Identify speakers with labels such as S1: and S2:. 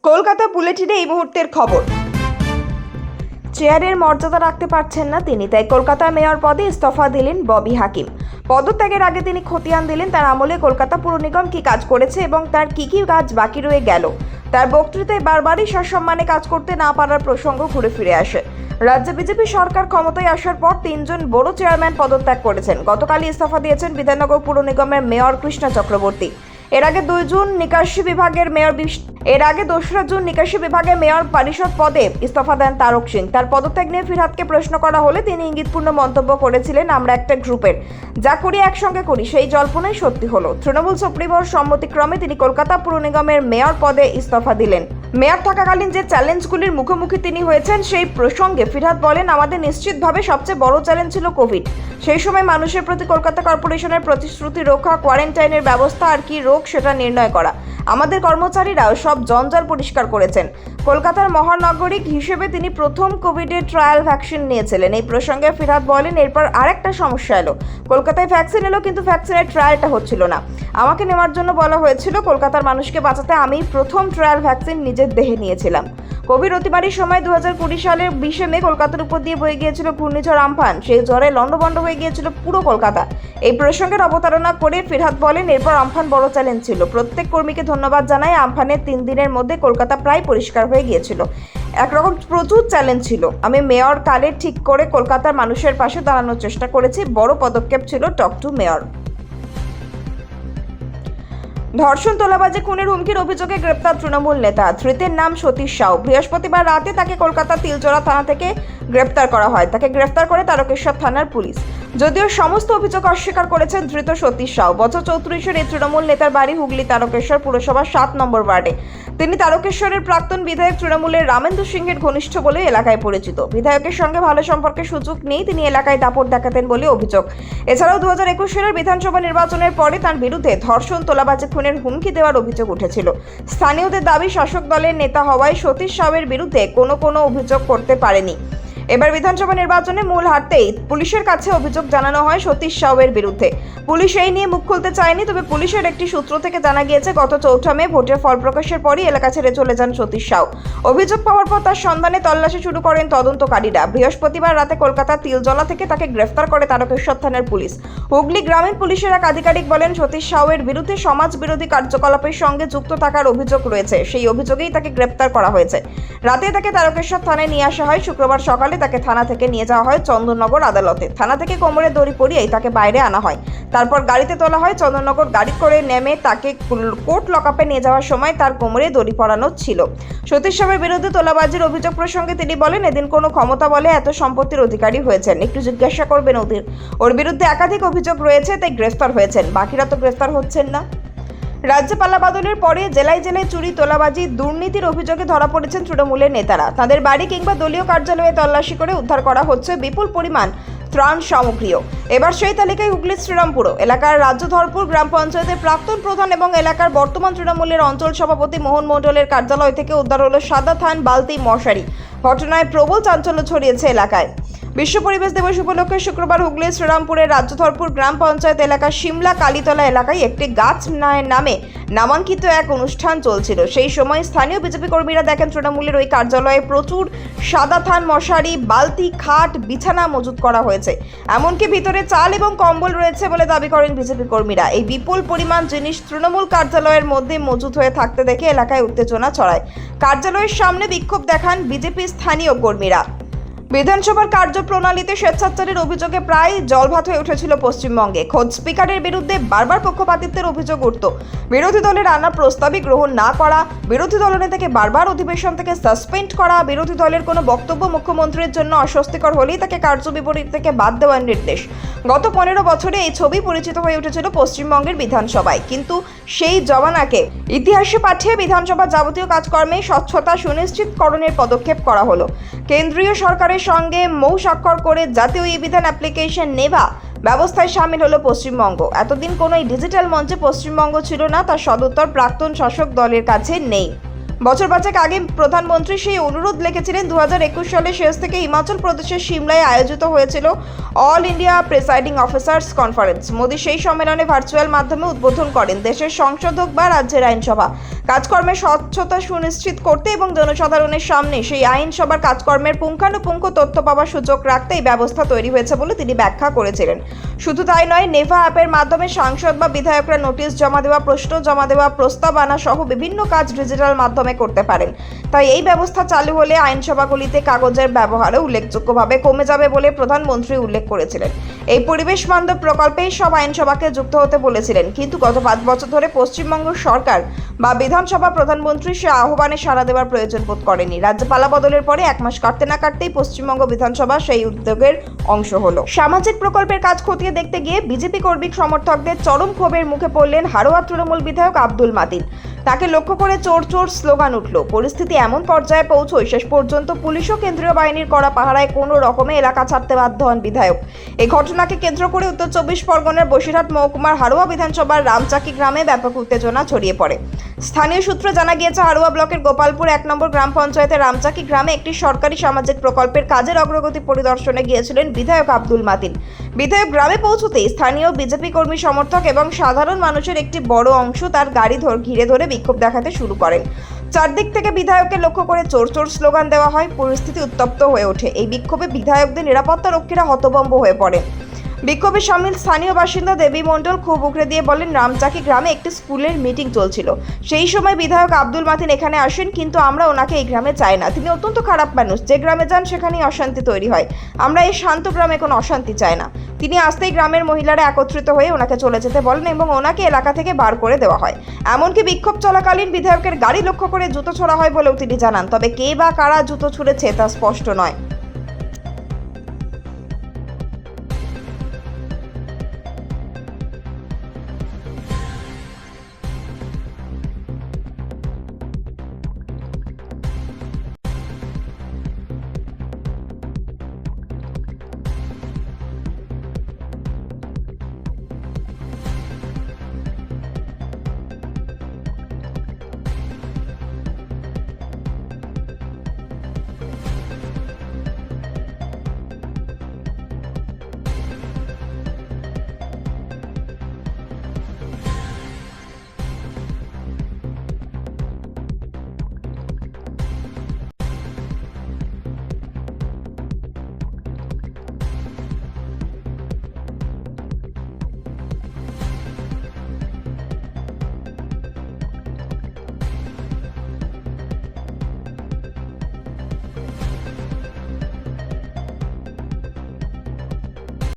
S1: কলকাতা বুলেটিনে এই মুহূর্তের খবর। চেয়ারের মর্যাদা রাখতে পারছেন না তিনি, তাই কলকাতার মেয়র পদে ইস্তফা দিলেন ববি হাকিম। পদত্যাগের আগে তিনি খতিয়ান দিলেন তার আমলে কলকাতা পুর নিগম কি কাজ করেছে এবং তার কি কি কাজ বাকি রয়ে গেল। তার বক্তৃতায় বারবারই সসম্মানে কাজ করতে না পারার প্রসঙ্গ ঘুরে ফিরে আসে। রাজ্যে বিজেপি সরকার ক্ষমতায় আসার পর 3 জন বড় চেয়ারম্যান পদত্যাগ করেছেন। গতকালই ইস্তফা দিয়েছেন বিধাননগর পুর নিগমের মেয়র কৃষ্ণা চক্রবর্তী। এর আগে 2 জুন নিকাশি বিভাগের মেয়র পরিষদ পদে ইস্তফা দেন তারক সিং। তার পদত্যাগ নিয়ে ফিরহাদকে প্রশ্ন করা হলে তিনি ইঙ্গিতপূর্ণ মন্তব্য করেছিলেন, আমরা একটা গ্রুপের, যা করি একসঙ্গে করি। সেই জল্পনাই সত্যি হলো। তৃণমূল সুপ্রিমোর সম্মতিক্রমে তিনি কলকাতা পুর নিগমের মেয়র পদে ইস্তফা দিলেন। মেয়র থাকাকালীন যে চ্যালেঞ্জগুলির মুখোমুখি তিনি হয়েছেন সেই প্রসঙ্গে ফিরহাদ বলেন, আমাদের নিশ্চিতভাবে সবচেয়ে বড় চ্যালেঞ্জ ছিল কোভিড। সেই সময় মানুষের প্রতি কলকাতা কর্পোরেশনের প্রতিশ্রুতি রক্ষা, কোয়ারেন্টাইনের ব্যবস্থা আর কি রোগ সেটা নির্ণয় করা। আমাদের কর্মচারীরাও সব জঞ্জাল পরিষ্কার করেছেন। কলকাতার মহানগরিক হিসেবে তিনি প্রথম কোভিডের ট্রায়াল ভ্যাকসিন নিয়েছিলেন। এই প্রসঙ্গে ফিরহাদ বলেন, এরপর আরেকটা সমস্যা এলো। কলকাতায় ভ্যাকসিন এলো কিন্তু ভ্যাকসিনের ট্রায়ালটা হচ্ছিল না। আমাকে নেওয়ার জন্য বলা হয়েছিল। কলকাতার মানুষকে বাঁচাতে আমি প্রথম ট্রায়াল ভ্যাকসিন নিজের দেহে নিয়েছিলাম। কোভিড অতিমারির সময় 2020 সালের 20 মে কলকাতার উপর দিয়ে বয়ে গিয়েছিল ঘূর্ণিঝড় আমফান। সেই ঝড়ে লণ্ডভণ্ড হয়ে গিয়েছিল পুরো কলকাতা। এই প্রসঙ্গের অবতারণা করে ফিরহাদ বলেন, এরপর আমফান বড় চ্যালেঞ্জ ছিল। প্রত্যেক কর্মীকে ধন্যবাদ জানাই। আমফানের 3 দিনের মধ্যে কলকাতা প্রায় পরিষ্কার হয়ে গিয়েছিল। একরকম প্রচুর চ্যালেঞ্জ ছিল। আমি মেয়র কালে ঠিক করে কলকাতার মানুষের পাশে দাঁড়ানোর চেষ্টা করেছি। বড় পদক্ষেপ ছিল টক টু মেয়র। ধর্ষণ, তোলাবাজি, খুনের হুমকির অভিযোগে গ্রেপ্তার তৃণমূল নেতা। ধৃতের নাম সতীশ সাউ। বৃহস্পতিবার রাতে তাকে কলকাতা তিলজোড়া থানা থেকে গ্রেপ্তার করা হয়। তাকে গ্রেপ্তার করে তারকেশ্বর থানার পুলিশ। যদিও সমস্ত অভিযোগ অস্বীকার করেছেন ধৃত সতীশ সাউ। বছর 34-এর এই তৃণমূল নেতার বাড়ি হুগলি তারকেশ্বর পুরসভার 7 নম্বর ওয়ার্ডে। তিনি তারকেশ্বরের প্রাক্তন বিধায়ক তৃণমূলের রামেন্দু সিংহের ঘনিষ্ঠ বলে এলাকায় পরিচিত। বিধায়কের সঙ্গে ভালো সম্পর্কের সুযোগ নেই তিনি এলাকায় দাপট দেখাতেন বলে অভিযোগ। এছাড়াও 2021 সালের বিধানসভা নির্বাচনের পরে তার বিরুদ্ধে ধর্ষণ, তোলাবাজি, খুনের হুমকি দেওয়ার অভিযোগ উঠেছিল। স্থানীয়দের দাবি, শাসক দলের নেতা হওয়ায় সতীশ সাউয়ের বিরুদ্ধে কোনো অভিযোগ করতে পারেনি। এবার বিধানসভা নির্বাচনে মূল হারতেই পুলিশের কাছে অভিযোগ জানানো হয় সতীশ সাউয়ের বিরুদ্ধে। পুলিশ এই নিয়ে মুখ খুলতে চায়নি। তবে পুলিশের একটি সূত্র থেকে জানা গিয়েছে, গত 4 মে ভোটের ফল প্রকাশের পরই এলাকা ছেড়ে চলে যান সতীশ সাউ। অভিযোগ পাওয়ার পর তার সন্ধানে তল্লাশি শুরু করেন তদন্তকারীরা। বৃহস্পতিবার রাতে কলকাতা তিলজলা থেকে তাকে গ্রেফতার করে তারকেশ্বর থানার পুলিশ। হুগলি গ্রামীণ পুলিশের এক আধিকারিক বলেন, সতীশ সাউয়ের বিরুদ্ধে সমাজ বিরোধী কার্যকলাপের সঙ্গে যুক্ত থাকার অভিযোগ রয়েছে। সেই অভিযোগেই তাকে গ্রেফতার করা হয়েছে। রাতে তাকে তারকেশ্বর থানায় নিয়ে আসা হয়। শুক্রবার সকালে তাকে থানা থেকে নিয়ে যাওয়া হয় চন্দননগর আদালতে। থানা থেকে কোমরে দড়ি পরিয়েই তাকে বাইরে আনা হয়। তারপর গাড়িতে তোলা হয়। চন্দননগর গাড়ি করে নেমে তাকে কোর্ট লকআপে নিয়ে যাওয়ার সময় তার কোমরে দড়ি পরানো ছিল। সতীশ সাউয়ের বিরুদ্ধে তোলাবাজির অভিযোগ প্রসঙ্গে তিনি বলেন, এদিন কোনো ক্ষমতা বলে এত সম্পত্তির অধিকারী হয়েছেন, একটু জিজ্ঞাসা করবেন ওর বিরুদ্ধে একাধিক অভিযোগ রয়েছে, তাই গ্রেফতার হয়েছেন। বাকিরা তো গ্রেফতার হচ্ছেন না। রাজ্যে পালা বদলের পরে জেলায় জেলায় চুরি, তোলাবাজি, দুর্নীতির অভিযোগে ধরা পড়েছেন তৃণমূলের নেতারা। তাদের বাড়ি কিংবা দলীয় কার্যালয়ে তল্লাশি করে উদ্ধার করা হচ্ছে বিপুল পরিমাণ ত্রাণ সামগ্রীও। এবার সেই তালিকায় হুগলির শ্রীরামপুর এলাকার রাজ্যধরপুর গ্রাম পঞ্চায়েতের প্রাক্তন প্রধান এবং এলাকার বর্তমান তৃণমূলের অঞ্চল সভাপতি মোহন মণ্ডলের কার্যালয় থেকে উদ্ধার হলো সাদা থান, বালতি, মশারি। ঘটনায় প্রবল চাঞ্চল্য ছড়িয়েছে এলাকায়। বিশ্ব পরিবেশ দিবস উপলক্ষে শুক্রবার হুগলির শ্রীরামপুরের রাজ্যধরপুর গ্রাম পঞ্চায়েত এলাকার শিমলা কালীতলা এলাকায় একটি গাছ নামে নামাঙ্কিত এক অনুষ্ঠান চলছিল। সেই সময় স্থানীয় বিজেপি কর্মীরা দেখেন তৃণমূলের ওই কার্যালয়ে প্রচুর সাদা থান, মশারি, বালতি, খাট, বিছানা মজুত করা হয়েছে। এমনকি ভিতরে চাল এবং কম্বল রয়েছে বলে দাবি করেন বিজেপি কর্মীরা। এই বিপুল পরিমাণ জিনিস তৃণমূল কার্যালয়ের মধ্যে মজুত হয়ে থাকতে দেখে এলাকায় উত্তেজনা ছড়ায়। কার্যালয়ের সামনে বিক্ষোভ দেখান বিজেপি স্থানীয় কর্মীরা। বিধানসভার কার্যপ্রণালীতে স্বেচ্ছাচারের অভিযোগে প্রায় জলভাত হয়ে উঠেছিল পশ্চিমবঙ্গে। খোদ স্পিকারের বিরুদ্ধে বারবার পক্ষপাতিত্বের অভিযোগ উঠত। বিরোধী দলের আনা প্রস্তাবই গ্রহণ না করা, বিরোধী দলনেতাকে বারবার অধিবেশন থেকে সাসপেন্ড করা, বিরোধী দলের কোনো বক্তব্য মুখ্যমন্ত্রীর জন্য অস্বস্তিকর হলেই তাকে কার্যবিবরণী থেকে বাদ দেওয়ার নির্দেশ। গত 15 বছরে এই ছবি পরিচিত হয়ে উঠেছিল পশ্চিমবঙ্গের বিধানসভায়। কিন্তু সেই জমানাকে ইতিহাসে পাঠিয়ে বিধানসভার যাবতীয় কাজকর্মে স্বচ্ছতা সুনিশ্চিতকরণের পদক্ষেপ করা হলো। কেন্দ্রীয় সরকারের সঙ্গে মৌ স্বাক্ষর করে জাতীয় ই-বিধান অ্যাপ্লিকেশন নেওয়া ব্যবস্থায় সামিল হলো পশ্চিমবঙ্গ। এতদিন কোনো এই ডিজিটাল মঞ্চে পশ্চিমবঙ্গ ছিল না, তার সদুত্তর প্রাক্তন শাসক দলের কাছে নেই। বছর পাঁচেক আগে প্রধানমন্ত্রী সেই অনুরোধ লিখেছিলেন। 2021 সালের শেষ থেকে হিমাচল প্রদেশের সিমলায় আয়োজিত হয়েছিল all India presiding officers conference. Modi সেই সম্মেলনে ভার্চুয়াল মাধ্যমে উদ্বোধন করেন। দেশের সংশোধক বা রাজ্যের আইনসভা কাজকর্মের স্বচ্ছতা সুনিশ্চিত করতে এবং জনসাধারণের সামনে সেই আইনসভার কাজকর্মের পুঙ্খানুপুঙ্খ তথ্য পাওয়ার সুযোগ রাখতে এই ব্যবস্থা তৈরি হয়েছে বলে তিনি ব্যাখ্যা করেছিলেন। শুধু তাই নয়, নেভা অ্যাপের মাধ্যমে সাংসদ বা বিধায়করা নোটিশ জমা দেওয়া, প্রশ্ন জমা দেওয়া, প্রস্তাব আনা সহ বিভিন্ন কাজ ডিজিটাল মাধ্যমে করতে পারেন। তাই এই ব্যবস্থা চালু হলে আইনসভাগুলিতে কাগজের ব্যবহারও উল্লেখযোগ্যভাবে কমে যাবে বলে প্রধানমন্ত্রী উল্লেখ করেছিলেন। এই পরিবেশ বান্ধব প্রকল্পেই সব আইনসভাকে যুক্ত হতে বলেছিলেন, কিন্তু গত 5 বছর ধরে পশ্চিমবঙ্গ সরকার বা বিধানসভা প্রধানমন্ত্রী সে আহ্বানে সাড়া দেওয়ার প্রয়োজন বোধ করেনি। রাজ্যপালা বদলের পরে 1 মাস কাটতে না কাটতেই পশ্চিমবঙ্গ বিধানসভা সেই উদ্যোগের অংশ হলো। সামাজিক প্রকল্পের কাজ খতিয়ে দেখতে গিয়ে বিজেপি কর্মী সমর্থকদের চরম ক্ষোভের মুখে পড়লেন হারোয়া তৃণমূল বিধায়ক আব্দুল মাতিন। তাকে লক্ষ্য করে চোর চোর স্লোগান উঠল। পরিস্থিতি এমন পর্যায়ে পৌঁছয় শেষ পর্যন্ত পুলিশ ও কেন্দ্রীয় বাহিনীর কড়া পাহারায় কোনো রকমে এলাকা ছাড়তে বাধ্য হন বিধায়ক। এই ঘটনাকে কেন্দ্র করে উত্তর 24 পরগনার বসিরহাট মহকুমার হারোয়া বিধানসভার রামচাকি গ্রামে ব্যাপক উত্তেজনা ছড়িয়ে পড়ে। স্থানীয় সূত্রে জানা গিয়েছে, হারোয়া ব্লকের গোপালপুর 1 নম্বর গ্রাম পঞ্চায়েতের রামচাকি গ্রামে একটি সরকারি সামাজিক প্রকল্পের কাজের অগ্রগতি পরিদর্শনে গিয়েছিলেন বিধায়ক আব্দুল মাতিন। বিধায়ক গ্রামে পৌঁছতেই স্থানীয় বিজেপি কর্মী সমর্থক এবং সাধারণ মানুষের একটি বড় অংশ তার গাড়ি ঘিরে ধরে বিক্ষোভ দেখাতে শুরু করেন। চারদিক থেকে বিধায়ককে লক্ষ্য করে চোর চোর স্লোগান দেওয়া হয়। পরিস্থিতি উত্তপ্ত হয়ে ওঠে। এই বিক্ষোভে বিধায়কদের নিরাপত্তা রক্ষীরা হতভম্ব হয়ে পড়ে। বিক্ষোভে সামিল স্থানীয় বাসিন্দা দেবী মণ্ডল ক্ষোভ উগরে দিয়ে বলেন, রামচাকি গ্রামে একটি স্কুলের মিটিং চলছিল। সেই সময় বিধায়ক আব্দুল মাতিন এখানে আসেন, কিন্তু আমরা ওনাকে এই গ্রামে চাই না। তিনি অত্যন্ত খারাপ মানুষ। যে গ্রামে যান সেখানেই অশান্তি তৈরি হয়। আমরা এই শান্ত গ্রামে কোনো অশান্তি চাই না। তিনি আসতেই গ্রামের মহিলারা একত্রিত হয়ে ওনাকে চলে যেতে বলেন এবং ওনাকে এলাকা থেকে বার করে দেওয়া হয়। এমনকি বিক্ষোভ চলাকালীন বিধায়কের গাড়ি লক্ষ্য করে জুতো ছোড়া হয় বলেও তিনি জানান। তবে কে বা কারা জুতো ছুঁড়েছে তা স্পষ্ট নয়।